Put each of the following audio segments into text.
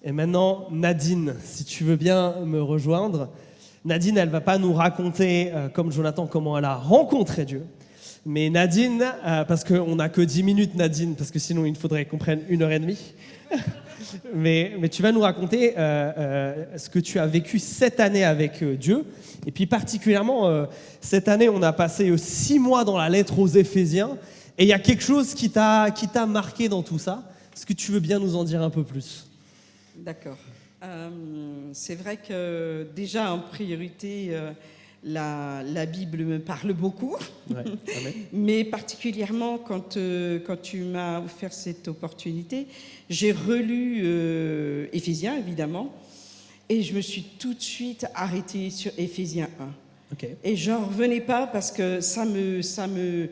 Et maintenant, Nadine, si tu veux bien me rejoindre. Nadine, elle ne va pas nous raconter, comme Jonathan, comment elle a rencontré Dieu. Mais Nadine, parce qu'on n'a que 10 minutes, Nadine, parce que sinon il faudrait qu'on prenne 1h30. mais tu vas nous raconter ce que tu as vécu cette année avec Dieu. Et puis particulièrement, cette année, on a passé 6 mois dans la lettre aux Éphésiens. Et il y a quelque chose qui t'a marqué dans tout ça. Est-ce que tu veux bien nous en dire un peu plus ? D'accord. C'est vrai que déjà en priorité, la Bible me parle beaucoup, Ouais, amen. mais particulièrement quand tu m'as offert cette opportunité, j'ai relu Éphésiens évidemment, et je me suis tout de suite arrêtée sur Éphésiens 1. Ok. Et j'en revenais pas parce que ça me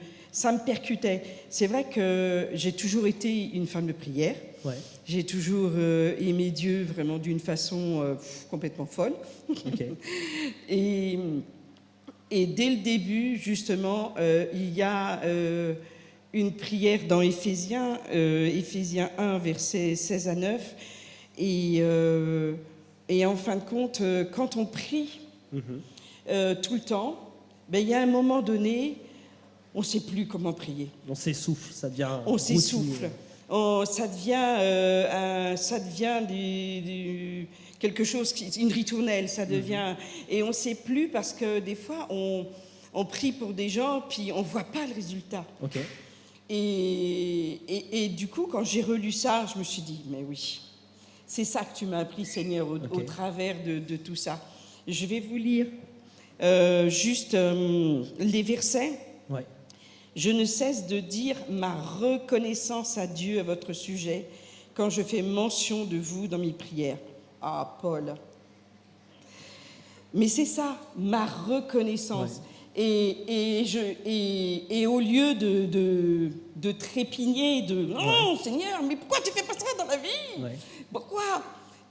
percutait. C'est vrai que j'ai toujours été une femme de prière. Ouais. J'ai toujours aimé Dieu vraiment d'une façon complètement folle. Ok. Et dès le début, justement, il y a une prière dans Éphésiens 1, versets 16 à 9. Et en fin de compte, quand on prie tout le temps, ben, il y a un moment donné, on ne sait plus comment prier. On s'essouffle, ça devient On routinier. s'essouffle. Ça devient quelque chose, une ritournelle, ça devient... Et on ne sait plus parce que des fois, on prie pour des gens, puis on ne voit pas le résultat. Ok. Et du coup, quand j'ai relu ça, je me suis dit, mais oui, c'est ça que tu m'as appris, Seigneur, au travers de tout ça. Je vais vous lire juste les versets. Ouais. Je ne cesse de dire ma reconnaissance à Dieu à votre sujet quand je fais mention de vous dans mes prières. Ah, Paul. Mais c'est ça, ma reconnaissance. Ouais. Et au lieu de trépigner, oh Seigneur, mais pourquoi tu fais pas ça dans la vie ? Ouais. Pourquoi ?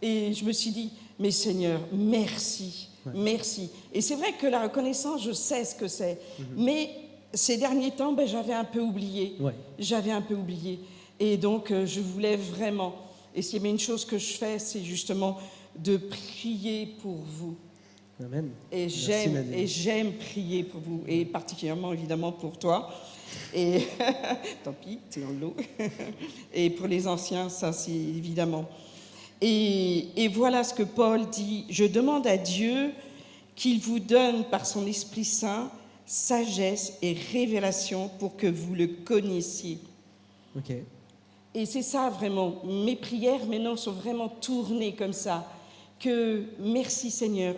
Et je me suis dit, mais Seigneur, merci, merci. Et c'est vrai que la reconnaissance, je sais ce que c'est, mais ces derniers temps, ben, j'avais un peu oublié. Ouais. J'avais un peu oublié. Et donc, je voulais vraiment... Et s'il y avait une chose que je fais, c'est justement de prier pour vous. Amen. Et j'aime prier pour vous. Et particulièrement, évidemment, pour toi. Et tant pis, t'es dans l'eau. Et pour les anciens, ça, c'est évidemment. Et voilà ce que Paul dit. Je demande à Dieu qu'il vous donne par son Esprit Saint sagesse et révélation pour que vous le connaissiez. Ok. Et c'est ça vraiment, mes prières maintenant sont vraiment tournées comme ça, que merci Seigneur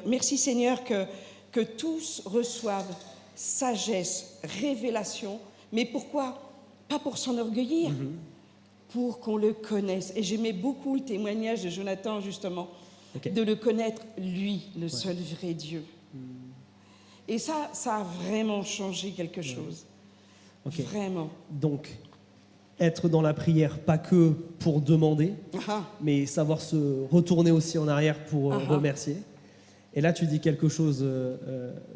que tous reçoivent sagesse, révélation, mais pourquoi ? Pas pour s'enorgueillir, pour qu'on le connaisse. Et j'aimais beaucoup le témoignage de Jonathan justement, de le connaître lui, le seul vrai Dieu. Et ça a vraiment changé quelque chose. Okay. Vraiment. Donc, être dans la prière, pas que pour demander, mais savoir se retourner aussi en arrière pour remercier. Et là, tu dis quelque chose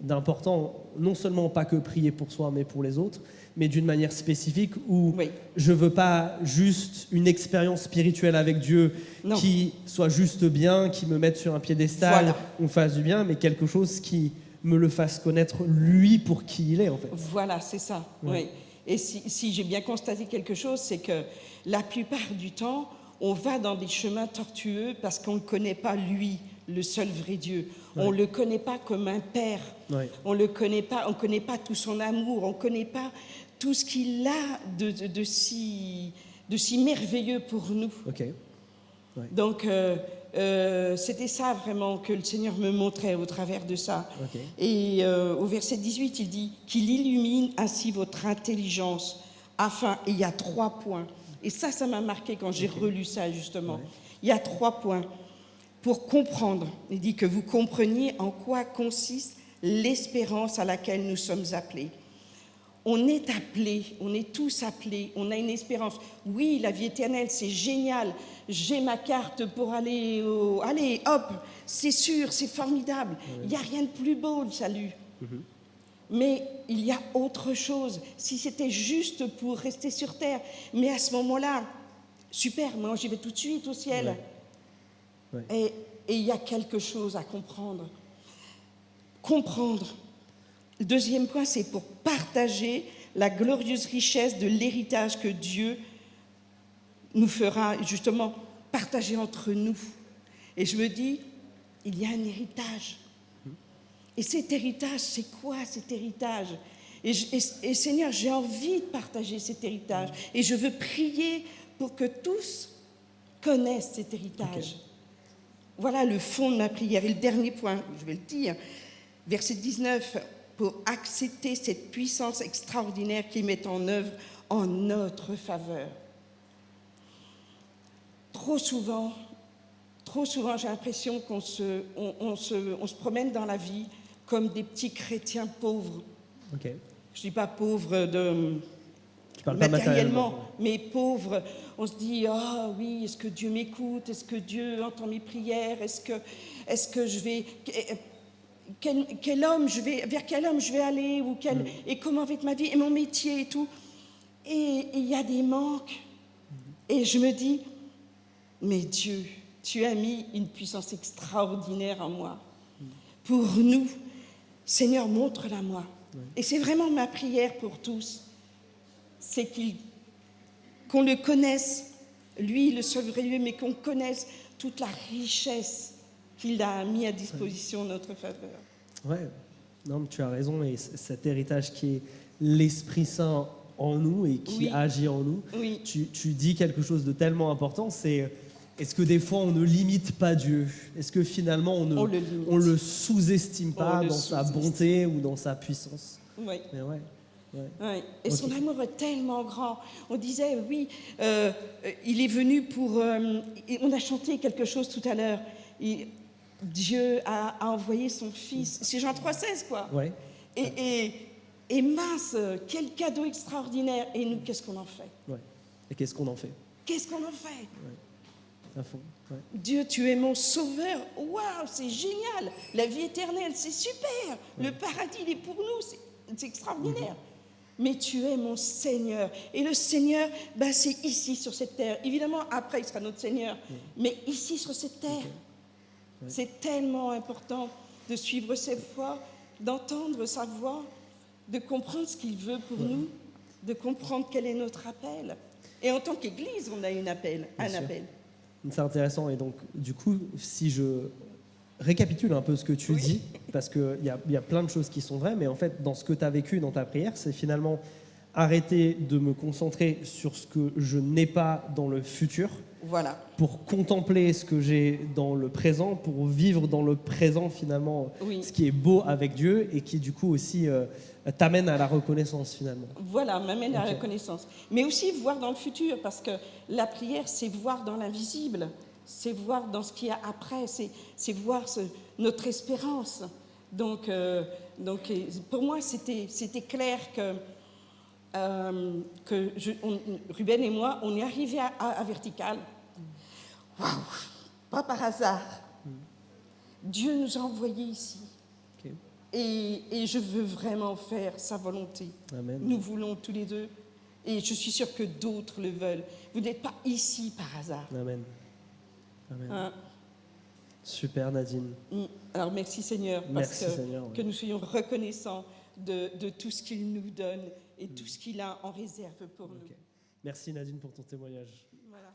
d'important, non seulement pas que prier pour soi, mais pour les autres, mais d'une manière spécifique où je ne veux pas juste une expérience spirituelle avec Dieu qui soit juste bien, qui me mette sur un piédestal, ou me fasse du bien, mais quelque chose qui me le fasse connaître lui pour qui il est en fait. Voilà, c'est ça. Oui. Et si j'ai bien constaté quelque chose, c'est que la plupart du temps, on va dans des chemins tortueux parce qu'on ne connaît pas lui, le seul vrai Dieu. On ne le connaît pas comme un père. On ne connaît pas tout son amour. On ne connaît pas tout ce qu'il a de si merveilleux pour nous. Donc, c'était ça vraiment que le Seigneur me montrait au travers de ça. Et au verset 18, il dit qu'il illumine ainsi votre intelligence afin, et il y a 3 points. Et ça m'a marqué quand j'ai relu ça justement. Il y a 3 points pour comprendre. Il dit que vous compreniez en quoi consiste l'espérance à laquelle nous sommes appelés. On est appelés, on est tous appelés, on a une espérance. Oui, la vie éternelle, c'est génial. J'ai ma carte pour aller Allez, hop, c'est sûr, c'est formidable. Il n'y a rien de plus beau, le salut. Mais il y a autre chose. Si c'était juste pour rester sur terre, mais à ce moment-là, super, moi j'y vais tout de suite au ciel. Ouais. Et il y a quelque chose à comprendre. Comprendre. Le deuxième point, c'est pour partager la glorieuse richesse de l'héritage que Dieu nous fera justement partager entre nous. Et je me dis, il y a un héritage. Et cet héritage, c'est quoi cet héritage? Et Seigneur, j'ai envie de partager cet héritage. Et je veux prier pour que tous connaissent cet héritage. Okay. Voilà le fond de ma prière. Et le dernier point, je vais le dire, verset 19, pour accepter cette puissance extraordinaire qui met en œuvre en notre faveur. Trop souvent, j'ai l'impression qu'on se promène dans la vie comme des petits chrétiens pauvres. Okay. Je ne dis pas pauvres matériellement, mais pauvres. On se dit, ah oh, oui, est-ce que Dieu m'écoute? Est-ce que Dieu entend mes prières? Est-ce que je vais... vers quel homme je vais aller? Et comment va être ma vie? Et mon métier et tout. Et il y a des manques. Et je me dis, mais Dieu, tu as mis une puissance extraordinaire en moi. Pour nous, Seigneur, montre-la moi. Et c'est vraiment ma prière pour tous. C'est qu'on le connaisse, lui, le seul vrai Dieu, mais qu'on connaisse toute la richesse qu'il a mis à disposition en notre faveur. Ouais, non, mais tu as raison. Et cet héritage qui est l'Esprit Saint en nous et qui agit en nous, tu dis quelque chose de tellement important, c'est... Est-ce que des fois on ne limite pas Dieu? Est-ce que finalement on le sous-estime pas dans sa bonté ou dans sa puissance? Oui. Mais ouais. Et son amour est tellement grand. On disait, il est venu pour... on a chanté quelque chose tout à l'heure. Dieu a envoyé son Fils. C'est Jean 3,16, quoi. Ouais. Et mince, quel cadeau extraordinaire. Et nous, qu'est-ce qu'on en fait? Ouais. Et qu'est-ce qu'on en fait? Qu'est-ce qu'on en fait? À fond. Ouais. Dieu, tu es mon sauveur. Waouh, c'est génial. La vie éternelle, c'est super. Le paradis, il est pour nous. C'est extraordinaire. Mais tu es mon Seigneur. Et le Seigneur, c'est ici, sur cette terre. Évidemment, après, il sera notre Seigneur. Mais ici, sur cette terre. C'est tellement important de suivre ses voies, d'entendre sa voix, de comprendre ce qu'il veut pour nous, de comprendre quel est notre appel. Et en tant qu'Église, on a un appel. C'est intéressant. Et donc, du coup, si je récapitule un peu ce que tu dis, parce qu'il y a plein de choses qui sont vraies, mais en fait, dans ce que tu as vécu dans ta prière, c'est finalement arrêter de me concentrer sur ce que je n'ai pas dans le futur, pour contempler ce que j'ai dans le présent, pour vivre dans le présent finalement, ce qui est beau avec Dieu et qui du coup aussi t'amène à la reconnaissance finalement. Voilà, m'amène à la reconnaissance. Mais aussi voir dans le futur, parce que la prière, c'est voir dans l'invisible, c'est voir dans ce qu'il y a après, c'est voir notre espérance. Donc pour moi, c'était clair que Ruben et moi, on est arrivés à Vertical. Waouh, pas par hasard. Dieu nous a envoyés ici. Okay. Et je veux vraiment faire sa volonté. Amen. Nous voulons tous les deux. Et je suis sûre que d'autres le veulent. Vous n'êtes pas ici par hasard. Amen. Super, Nadine. Alors merci Seigneur, que nous soyons reconnaissants de tout ce qu'il nous donne et tout ce qu'il a en réserve pour nous. Merci Nadine pour ton témoignage. Voilà.